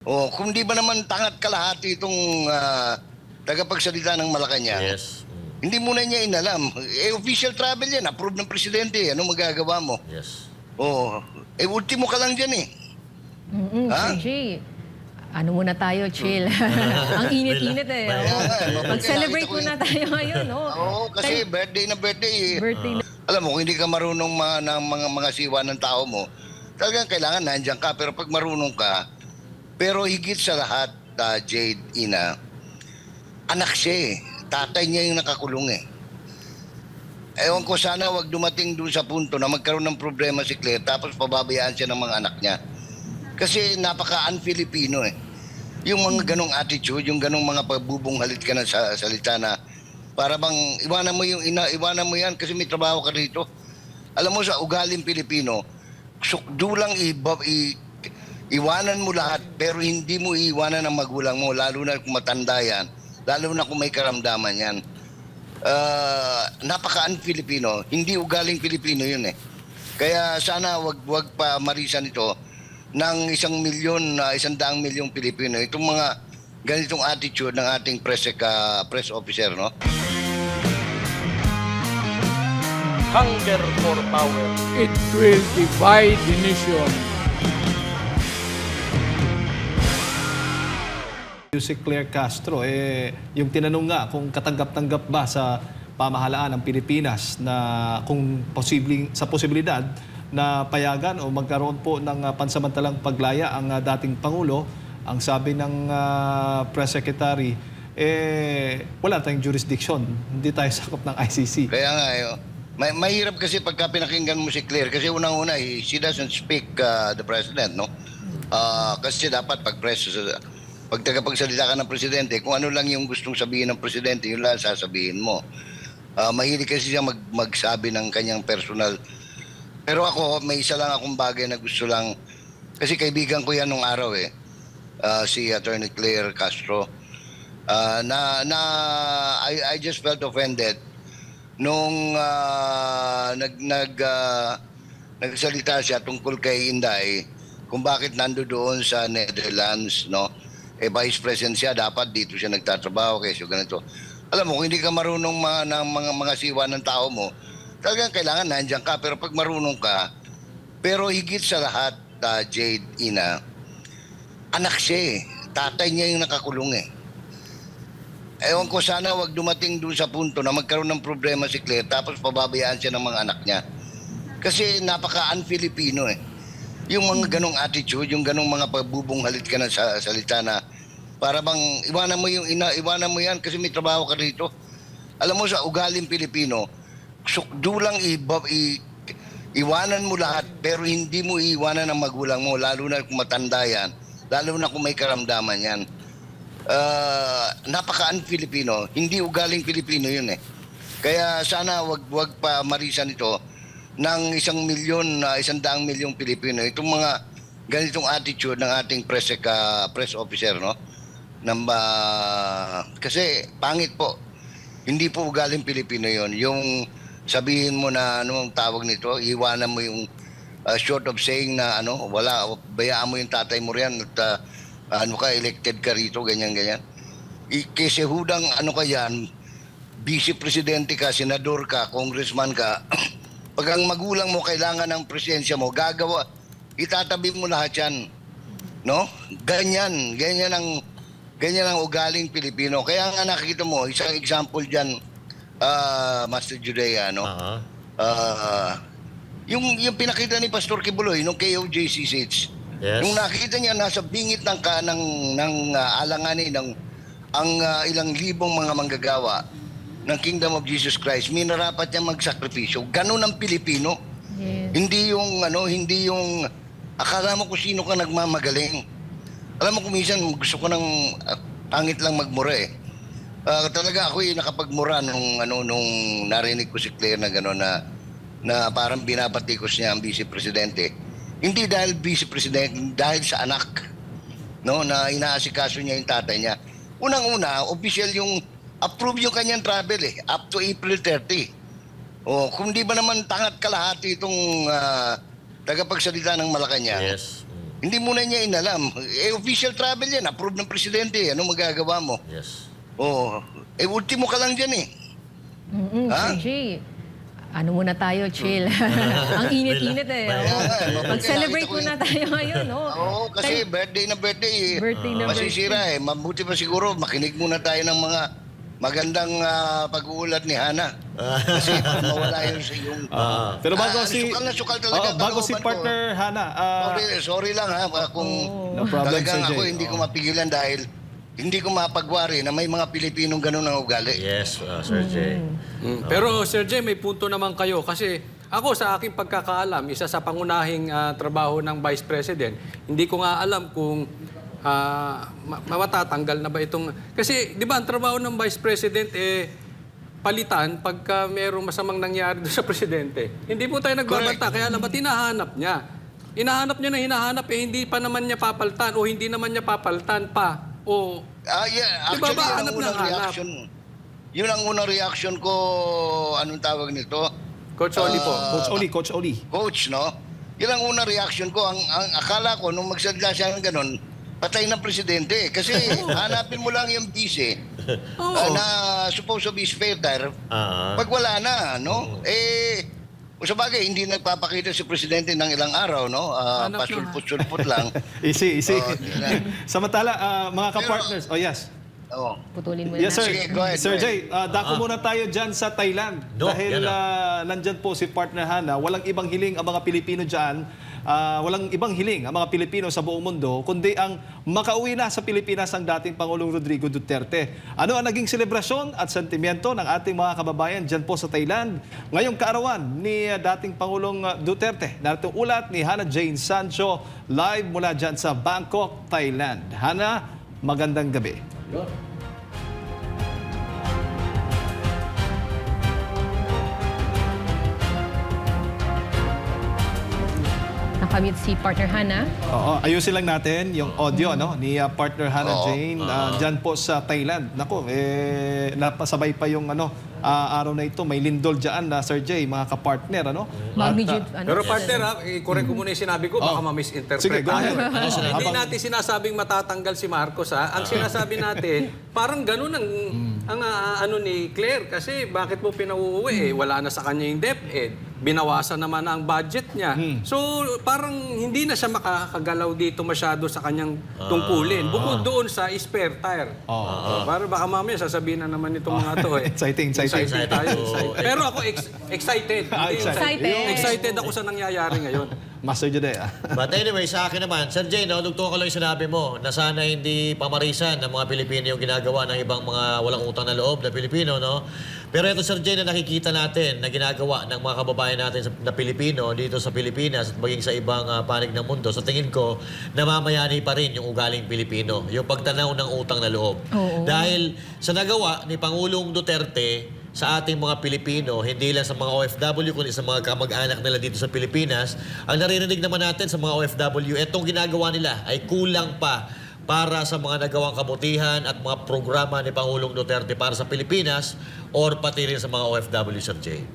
O kung di ba naman tangat kalahati itong tagapagsalita ng Malacanang, Yes. hindi mo na niya inalam. Eh, official travel yan, approved ng presidente. Ano magagawa mo? Yes. O, eh, ultimo ka lang dyan eh. Ha? Sir Jay, ano muna tayo, chill. Ang init-init eh. Kaya Oo. nga, eh, Mag-celebrate nakita ko muna tayo ngayon, no? Oo, kasi birthday na birthday eh. Birthday na. Alam mo, kung hindi ka marunong ng mga siwa ng tao mo, talagang kailangan nandiyan ka. Pero pag marunong ka, pero higit sa lahat, Jade, Ina, anak siya eh. Tatay niya yung nakakulong eh. Ewan ko, sana wag dumating dun sa punto na magkaroon ng problema si Claire tapos pababayaan siya ng mga anak niya. Kasi napaka-un-Filipino eh. Yung mga ganong attitude, yung ganong mga pagbubunghalit ka na sa salita na para bang iwanan mo yung ina, iwanan mo yan kasi may trabaho ka rito. Alam mo, sa ugaling Pilipino, sukdulang iwanan mo lahat pero hindi mo iwanan ang magulang mo, lalo na kung matanda yan, lalo na kung may karamdaman yan. Napaka-un-Filipino, hindi ugaling Pilipino yun eh. Kaya sana wag pa marisan ito ng 1 milyon, 100 milyong Pilipino. Itong mga ganitong attitude ng ating press officer, no? Hunger for power. It will divide the nation. Si Claire Castro, yung tinanong nga kung katanggap-tanggap ba sa pamahalaan ng Pilipinas na kung sa posibilidad na payagan o magkaroon po ng pansamantalang paglaya ang dating Pangulo, ang sabi ng Press Secretary, wala tayong jurisdiction, hindi tayo sakop ng ICC. Kaya nga, mahirap kasi pagka pinakinggan mo si Claire kasi unang-una, she doesn't speak the president, no? Kasi dapat pag tagapagsalita ka ng presidente, kung ano lang yung gustong sabihin ng presidente, yun lang sasabihin mo. Mahilig kasi siya magsabi ng kanyang personal. Pero ako, may isa lang akong bagay na gusto lang, kasi kaibigan ko yan nung araw si Attorney Claire Castro. I just felt offended nung nagsalita siya tungkol kay Inday kung bakit nando doon sa Netherlands, no? Vice President siya, dapat dito siya nagtatrabaho kasi ganito. Alam mo, kung hindi ka marunong ng mga siwa ng tao mo, talagang kailangan nandiyan ka. Pero pag marunong ka, pero higit sa lahat, Jade, Ina, anak siya eh. Tatay niya yung nakakulong eh. Ewan ko, sana wag dumating dun sa punto na magkaroon ng problema si Claire tapos pababayaan siya ng mga anak niya. Kasi napaka-un-Filipino eh. Yung mga ganong attitude, yung ganong mga pagbubunghalit ka na sa salita na para bang iwanan mo yung ina, iwanan mo yan kasi may trabaho ka rito. Alam mo, sa ugaling Pilipino, sukdulang iwanan mo lahat pero hindi mo iwanan ang magulang mo, lalo na kung matanda yan, lalo na kung may karamdaman yan. Napaka-un-Filipino, hindi ugaling Pilipino yun eh. Kaya sana wag pa marisan ito ng 1 milyon, 100 milyong Pilipino. Itong mga ganitong attitude ng ating press officer, no? Kasi pangit po. Hindi po ugaling Pilipino yon. Yung sabihin mo na anong tawag nito, iwanan mo yung short of saying na bayaan mo yung tatay mo riyan at elected ka rito, ganyan-ganyan. Kasi hudang ka yan, vice presidente ka, senador ka, congressman ka, pag ang magulang mo kailangan ng presensya mo, itatabi mo lahat yan. No? Ganyan ang ugaling Pilipino. Kaya nga nakikita mo, isang example dyan, Master Judea, no? Yung pinakita ni Pastor Kibuloy nung KOJC6, Yes. nung nakita niya nasa bingit ng alanganin ang ilang libong mga manggagawa ng Kingdom of Jesus Christ, minarapat niya magsakripisyo. Ganun ang Pilipino. Yes. Hindi yung akala mo kung sino ka nagmamagaling. Alam mo, kung minsan gusto ko ng pangit lang magmura eh. Talaga ako nakapagmura nung narinig ko si Claire na gano'n na parang binabatikos niya ang vice presidente. Hindi dahil vice president, dahil sa anak, no, na inaasikaso niya yung tatay niya. Unang-una, official yung approve yung kanyang travel up to April 30. Kung di ba naman tangat kalahati itong tagapagsalita ng Malacanang, Yes. Hindi muna niya inalam. Official travel yan. Approved ng presidente. Ano magagawa mo? Yes. Oo. Ultimo ka lang dyan eh. Ha? Sir Jay, ano muna tayo, chill. Ang init-init eh. Kaya nga, Mag-celebrate nakita ko muna tayo ngayon, no? Oo, kasi birthday na birthday eh. Birthday na Masisira eh. Mabuti pa siguro, makinig muna tayo ng mga magandang pag-uulat ni Hana. Kasi mawala yung Pero bago si sukal talaga. bago si kalooban ko. partner Hana, Sorry lang ha, kung No problem, talagang Sir ako Jay. hindi ko mapigilan dahil hindi ko mapagwari na may mga Pilipinong ganun ang ugali. Yes, Sir Jay. Pero Sir Jay, may punto naman kayo kasi ako sa aking pagkakaalam, isa sa pangunahing trabaho ng Vice President, hindi ko nga alam kung matatanggal na ba itong... Kasi di ba ang trabaho ng Vice President palitan pagka mayroong masamang nangyari doon sa Presidente. Hindi po tayo nagbabanta, kaya naman hinahanap niya. Hinahanap niya na hinahanap, hindi pa naman niya papaltan o hindi naman niya papaltan pa. O Yeah, Di ba actually, ba, yun ang hanap unang ng hanap? reaction. Yun ang unang reaction ko, anong tawag nito? Coach Oli po. Coach Oli. Coach, no? Yun ang unang reaction ko. Ang akala ko, nung magsadla siya ng ganun, patay ng presidente. Kasi hanapin mo lang yung vice na supposed to be spare tire. Pag wala na, no? O sa bagay, hindi nagpapakita si presidente ng ilang araw, no? Hanap na. Pasulput-sulput lang. Easy. yun. Samantala, mga ka-partners, Oo. Putulin mo na. Yes, sir. Sige, go ahead, Sir go Jay, dako muna tayo dyan sa Thailand. No, Dahil yan nandyan po si partner Hana, walang ibang hiling ang mga Pilipino dyan, walang ibang hiling ang mga Pilipino sa buong mundo, kundi ang makauwi na sa Pilipinas ang dating Pangulong Rodrigo Duterte. Ano ang naging selebrasyon at sentimiento ng ating mga kababayan dyan po sa Thailand? Ngayong kaarawan ni dating Pangulong Duterte. Narito ang ulat ni Hana Jane Sancho, live mula dyan sa Bangkok, Thailand. Hana, magandang gabi. Nakamit si partner Hana. Oo, ayusin lang natin yung audio no ni partner Hana Jane diyan po sa Thailand. Nako, napasabay pa yung araw na ito, may lindol diyan na Sir Jay, mga ka-partner Magnitude, Pero partner, i-correct ko muna yung sinabi ko, baka ma-misinterpret Sige, go tayo. ahead. Hindi natin sinasabing matatanggal si Marcos, ha? Ang sinasabi natin, parang ganun ang ano ni Claire, kasi bakit mo pinauuwi? Wala na sa kanya yung DepEd. Binawasan naman ang budget niya. So, parang hindi na siya makakagalaw dito masyado sa kanyang tungkulin. Bukod doon sa spare tire. Para baka mamaya sasabihin na naman itong mga to. Exciting. Excited tayo. Excited. Pero ako excited. Excited ako sa nangyayari ngayon. Master Jude. But anyway, sa akin naman, Sir Jay, dugtong ko lang yung sinabi mo na sana hindi pamarisan ng mga Pilipino yung ginagawa ng ibang mga walang utang na loob na Pilipino, no? Pero ito, Sir Jay, na nakikita natin na ginagawa ng mga kababayan natin na Pilipino dito sa Pilipinas at maging sa ibang panig ng mundo, sa tingin ko, namamayani pa rin yung ugaling Pilipino, yung pagtanaw ng utang na loob. Dahil sa nagawa ni Pangulong Duterte sa ating mga Pilipino, hindi lang sa mga OFW, kundi sa mga kamag-anak nila dito sa Pilipinas, ang naririnig naman natin sa mga OFW, itong ginagawa nila ay kulang pa para sa mga nagawang kabutihan at mga programa ni Pangulong Duterte para sa Pilipinas or pati rin sa mga OFW, Sir Jay.